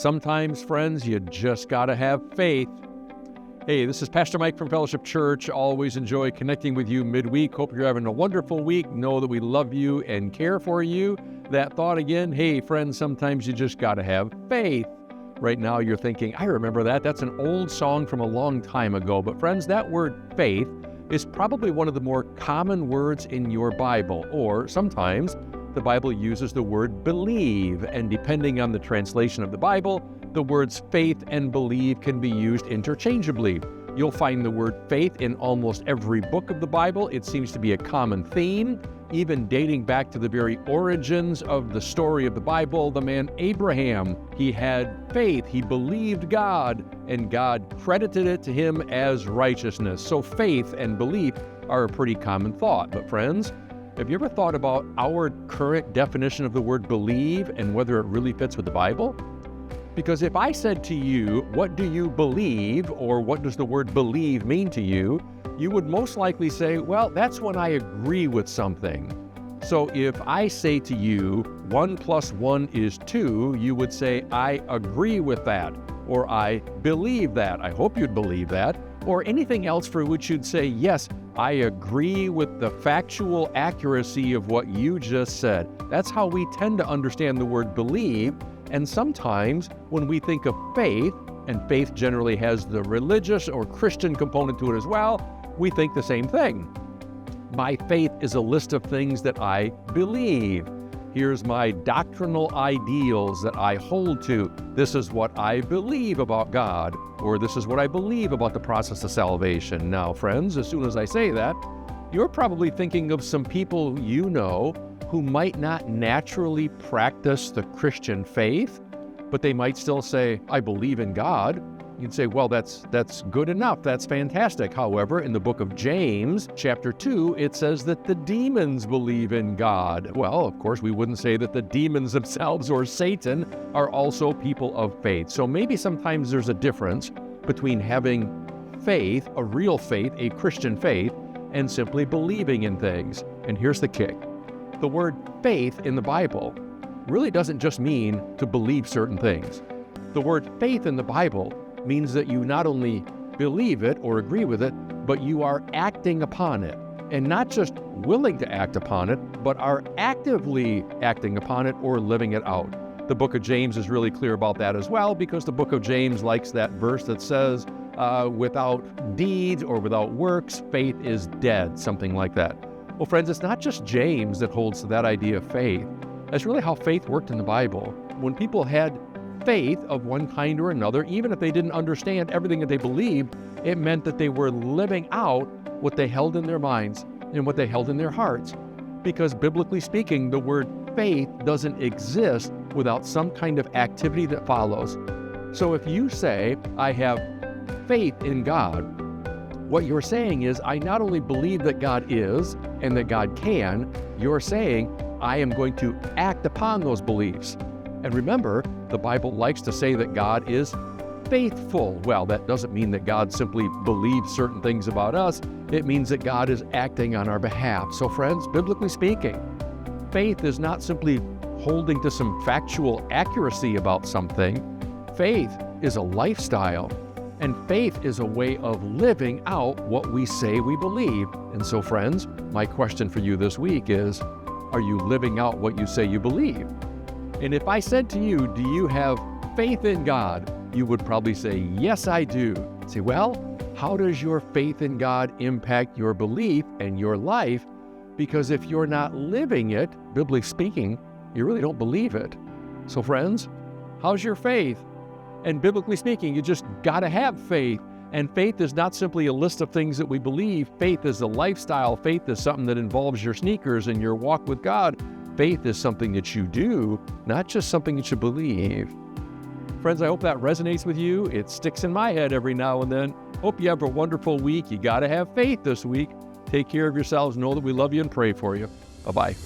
Sometimes, friends, you just got to have faith. Hey, this is Pastor Mike from Fellowship Church. Always enjoy connecting with you midweek. Hope you're having a wonderful week. Know that we love you and care for you. That thought again, hey, friends, sometimes you just got to have faith. Right now you're thinking, I remember that. That's an old song from a long time ago. But friends, that word faith is probably one of the more common words in your Bible. Or sometimes the Bible uses the word believe. And depending on the translation of the Bible, the words faith and believe can be used interchangeably. You'll find the word faith in almost every book of the Bible. It seems to be a common theme, even dating back to the very origins of the story of the Bible. The man Abraham, he had faith, he believed God, and God credited it to him as righteousness. So faith and belief are a pretty common thought. But friends, have you ever thought about our current definition of the word believe and whether it really fits with the Bible? Because if I said to you, what do you believe, or what does the word believe mean to you, you would most likely say, well, that's when I agree with something. So if I say to you, 1 + 1 is 2, you would say, I agree with that, or I believe that. I hope you'd believe that. Or anything else for which you'd say, yes, I agree with the factual accuracy of what you just said. That's how we tend to understand the word believe. And sometimes when we think of faith, and faith generally has the religious or Christian component to it as well, we think the same thing. My faith is a list of things that I believe. Here's my doctrinal ideals that I hold to. This is what I believe about God, or this is what I believe about the process of salvation. Now, friends, as soon as I say that, you're probably thinking of some people you know who might not naturally practice the Christian faith, but they might still say, I believe in God. You'd say, well, that's good enough. That's fantastic. However, in the book of James, chapter 2, it says that the demons believe in God. Well, of course, we wouldn't say that the demons themselves or Satan are also people of faith. So maybe sometimes there's a difference between having faith, a real faith, a Christian faith, and simply believing in things. And here's the kick. The word faith in the Bible really doesn't just mean to believe certain things. The word faith in the Bible means that you not only believe it or agree with it, but you are acting upon it. And not just willing to act upon it, but are actively acting upon it or living it out. The book of James is really clear about that as well, because the book of James likes that verse that says, without deeds or without works, faith is dead, something like that. Well, friends, it's not just James that holds to that idea of faith. That's really how faith worked in the Bible. When people had faith of one kind or another, even if they didn't understand everything that they believed, it meant that they were living out what they held in their minds and what they held in their hearts. Because biblically speaking, the word faith doesn't exist without some kind of activity that follows. So if you say, I have faith in God, what you're saying is, I not only believe that God is and that God can, you're saying, I am going to act upon those beliefs. And remember, the Bible likes to say that God is faithful. Well, that doesn't mean that God simply believes certain things about us. It means that God is acting on our behalf. So friends, biblically speaking, faith is not simply holding to some factual accuracy about something. Faith is a lifestyle. And faith is a way of living out what we say we believe. And so, friends, my question for you this week is, are you living out what you say you believe? And if I said to you, do you have faith in God? You would probably say, yes, I do. Say, well, how does your faith in God impact your belief and your life? Because if you're not living it, biblically speaking, you really don't believe it. So, friends, how's your faith? And biblically speaking, you just got to have faith. And faith is not simply a list of things that we believe. Faith is a lifestyle. Faith is something that involves your sneakers and your walk with God. Faith is something that you do, not just something that you believe. Friends, I hope that resonates with you. It sticks in my head every now and then. Hope you have a wonderful week. You got to have faith this week. Take care of yourselves. Know that we love you and pray for you. Bye-bye.